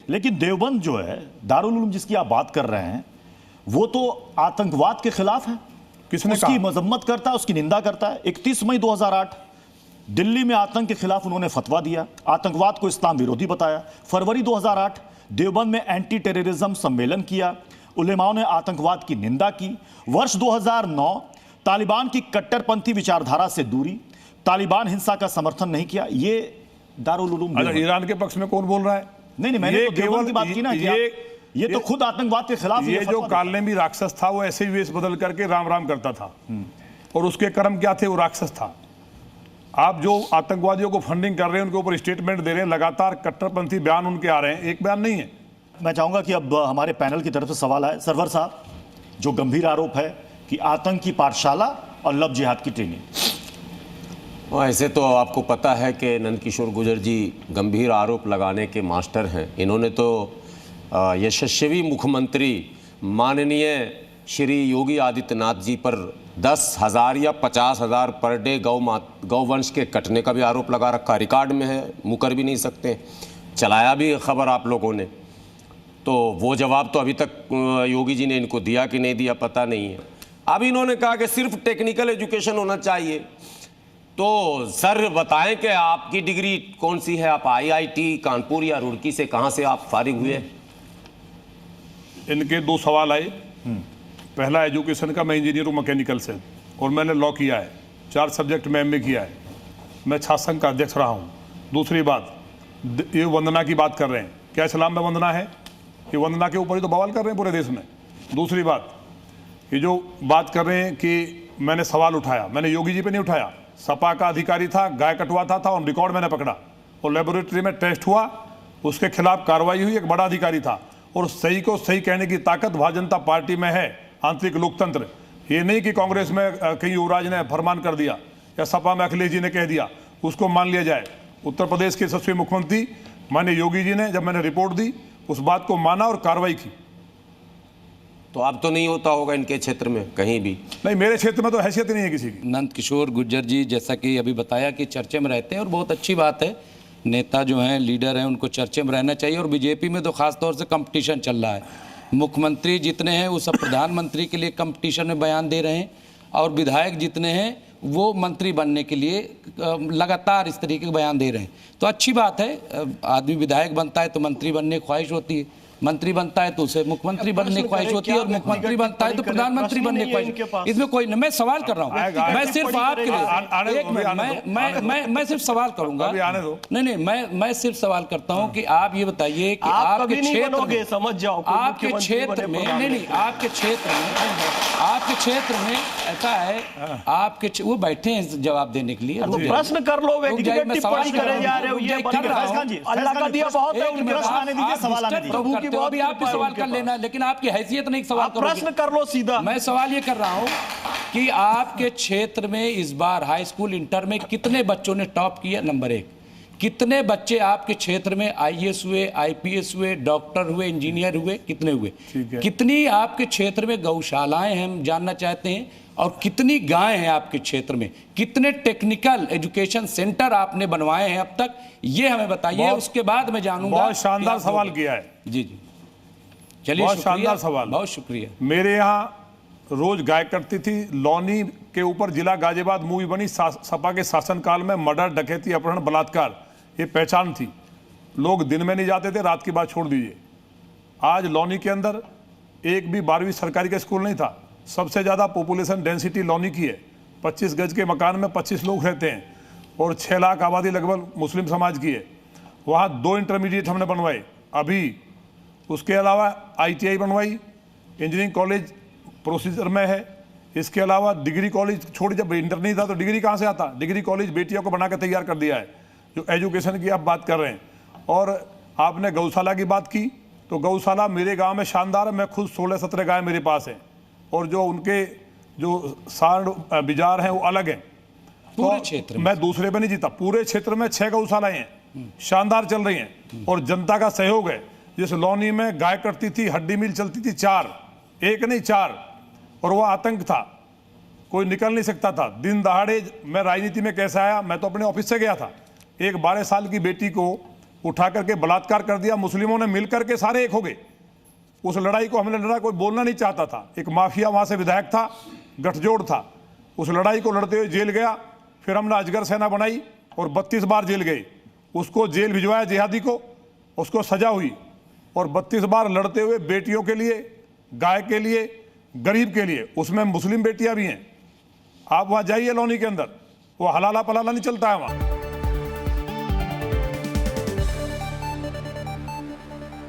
लेकिन देवबंद जो है, दारुल उलूम जिसकी आप बात कर रहे हैं, वो तो आतंकवाद के खिलाफ है। किसने उसकी कहा? मजम्मत करता है, उसकी निंदा करता है। 31 मई 2008 दिल्ली में आतंक के खिलाफ उन्होंने फतवा दिया, आतंकवाद को इस्लाम विरोधी बताया। फरवरी 2008 देवबंद में एंटी टेररिज्म सम्मेलन किया, उलेमाओं ने आतंकवाद की निंदा की। वर्ष 2009 तालिबान की कट्टरपंथी विचारधारा से दूरी, तालिबान हिंसा का समर्थन नहीं किया। ये दारुल उलूम अच्छा, ईरान के पक्ष में कौन बोल रहा है? नहीं, मैंने तो देवबंद की बात की ना। ये तो खुद आतंकवाद के खिलाफ। ये जो कालनेमी राक्षस था वो ऐसे ही वेश बदल करके राम राम करता था, और उसके कर्म क्या थे? वो राक्षस था। आप जो आतंकवादियों को फंडिंग कर रहे हैं, उनके ऊपर स्टेटमेंट दे रहे हैं, लगातार कट्टरपंथी बयान उनके आ रहे हैं, एक बयान नहीं है। मैं चाहूंगा कि अब हमारे पैनल की तरफ से सवाल आए। सरवर साहब, जो गंभीर आरोप है कि आतंक की पाठशाला और लव जिहाद की ट्रेनिंग। ऐसे तो आपको पता है कि नंदकिशोर गुर्जर जी गंभीर आरोप लगाने के मास्टर हैं। इन्होंने तो यशस्वी मुख्यमंत्री माननीय श्री योगी आदित्यनाथ जी पर 10,000 या 50,000 पर डे गौवंश के कटने का भी आरोप लगा रखा, रिकॉर्ड में है, मुकर भी नहीं सकते। चलाया भी खबर आप लोगों ने, तो वो जवाब तो अभी तक योगी जी ने इनको दिया कि नहीं दिया पता नहीं है। अब इन्होंने कहा कि सिर्फ टेक्निकल एजुकेशन होना चाहिए। तो सर बताएं कि आपकी डिग्री कौन सी है? आप IIT कानपुर या रुड़की से, कहाँ से आप फारिग हुए? इनके दो सवाल आए। पहला एजुकेशन का, मैं इंजीनियर हूँ मैकेनिकल से, और मैंने लॉ किया है, 4 सब्जेक्ट में MA किया है, मैं छात्र संघ का अध्यक्ष रहा हूँ। दूसरी बात, ये वंदना की बात कर रहे हैं, क्या इस्लाम में वंदना है? ये वंदना के ऊपर ही तो बवाल कर रहे हैं पूरे देश में। दूसरी बात, ये जो बात कर रहे हैं कि मैंने सवाल उठाया, मैंने योगी जी पे नहीं उठाया। सपा का अधिकारी था, गाय कटवाता था, और रिकॉर्ड मैंने पकड़ा, और लेबोरेटरी में टेस्ट हुआ, उसके खिलाफ कार्रवाई हुई। एक बड़ा अधिकारी था, और सही को सही कहने की ताकत भारतीय जनता पार्टी में है, आंतरिक लोकतंत्र। ये नहीं कि कांग्रेस में कहीं युवराज ने फरमान कर दिया या सपा में अखिलेश जी ने कह दिया उसको मान लिया जाए। उत्तर प्रदेश के यशस्वी मुख्यमंत्री माननीय योगी जी ने, जब मैंने रिपोर्ट दी, उस बात को माना और कार्रवाई की। तो अब तो नहीं होता होगा इनके क्षेत्र में कहीं भी? नहीं, मेरे क्षेत्र में तो हैसियत नहीं है किसी की। नंदकिशोर गुर्जर जी, जैसा कि अभी बताया कि चर्चे में रहते हैं, और बहुत अच्छी बात है। नेता जो हैं, लीडर हैं, उनको चर्चे में रहना चाहिए। और बीजेपी में तो खास तौर से कंपटीशन चल रहा है। मुख्यमंत्री जितने हैं वो सब प्रधानमंत्री के लिए कंपटीशन में बयान दे रहे हैं, और विधायक जितने हैं वो मंत्री बनने के लिए लगातार इस तरीके के बयान दे रहे हैं। तो अच्छी बात है, आदमी विधायक बनता है तो मंत्री बनने की ख्वाहिश होती है, मंत्री बनता है तो उसे मुख्यमंत्री बनने की ख्वाहिश होती है, और मुख्यमंत्री बनता है तो प्रधानमंत्री बनने की ख्वाहिश। इसमें कोई नहीं, मैं सवाल कर रहा हूँ, मैं सिर्फ आपके लिए, एक मिनट, मैं सिर्फ सवाल करूंगा। नहीं, मैं सिर्फ सवाल करता हूँ कि आप ये बताइए कि आपके क्षेत्र में, समझ जाओ, आपके क्षेत्र में, नहीं, आपके क्षेत्र में ऐसा है, आपके वो बैठे हैं जवाब देने के लिए, प्रश्न कर लो। सवाल करे जा रहे हो, ये कर रहा हूं, अल्लाह का दिया बहुत है, प्रश्न आने दीजिए, सवाल आने दीजिए। तो अभी आप भी सवाल कर लेना, लेकिन आपकी हैसियत नहीं सवाल करो। प्रश्न कर लो सीधा। मैं सवाल ये कर रहा हूं कि आपके क्षेत्र में इस बार हाई स्कूल इंटर में कितने बच्चों ने टॉप किया? नंबर 1, कितने बच्चे आपके क्षेत्र में IAS हुए, IPS हुए, डॉक्टर हुए, इंजीनियर हुए, कितने हुए? कितनी आपके क्षेत्र में गौशालाएं हैं, हम जानना चाहते हैं। और कितनी गायें हैं आपके क्षेत्र में? कितने टेक्निकल एजुकेशन सेंटर आपने बनवाए हैं अब तक, ये हमें बताइए। उसके बाद मैं जानूंगा। बहुत शानदार सवाल किया है। जी, चलिए, बहुत शानदार सवाल, बहुत शुक्रिया। मेरे यहाँ रोज गाय कटती थी। लौनी के ऊपर जिला गाजियाबाद मूवी बनी, सपा के शासनकाल में मर्डर, डकैती, अपहरण, बलात्कार, ये पहचान थी। लोग दिन में नहीं जाते थे, रात की बात छोड़ दीजिए। आज लौनी के अंदर एक भी 12वीं सरकारी का स्कूल नहीं था। सबसे ज़्यादा पॉपुलेशन डेंसिटी लौनी की है। 25 गज के मकान में 25 लोग रहते हैं, और 6 लाख आबादी लगभग मुस्लिम समाज की है। वहाँ 2 इंटरमीडिएट हमने बनवाए अभी। उसके अलावा ITI बनवाई, इंजीनियरिंग कॉलेज प्रोसीजर में है। इसके अलावा डिग्री कॉलेज, छोड़, जब इंटर नहीं था तो डिग्री कहाँ से आता? डिग्री कॉलेज बेटियों को बना के तैयार कर दिया है। जो एजुकेशन की आप बात कर रहे हैं, और आपने गौशाला की बात की, तो गौशाला मेरे गांव में शानदार है। मैं खुद 16-17 गाय मेरे पास हैं, और जो उनके जो साढ़ बिजार हैं वो अलग हैं। पूरे क्षेत्र में मैं दूसरे पे नहीं जीता, पूरे क्षेत्र में 6 गौशालाएं हैं, शानदार चल रही हैं, और जनता का सहयोग है। जैसे लौनी में गाय कटती थी, हड्डी मिल चलती थी, 4, 1 नहीं 4, और वह आतंक था, कोई निकल नहीं सकता था। दिन दहाड़े मैं राजनीति में कैसे आया? मैं तो अपने ऑफिस से गया था। एक 12 साल की बेटी को उठा करके बलात्कार कर दिया। मुस्लिमों ने मिलकर के सारे एक हो गए। उस लड़ाई को हमने लड़ा, कोई बोलना नहीं चाहता था। एक माफिया वहां से विधायक था, गठजोड़ था, उस लड़ाई को लड़ते हुए जेल गया। फिर हमने अजगर सेना बनाई और 32 बार जेल गए। उसको जेल भिजवाया जिहादी को, उसको सजा हुई और 32 बार लड़ते हुए बेटियों के लिए, गाय के लिए, गरीब के लिए, उसमें मुस्लिम बेटियां भी हैं। आप वहां जाइए लौनी के अंदर, वो हलाला पलाला नहीं चलता है वहां।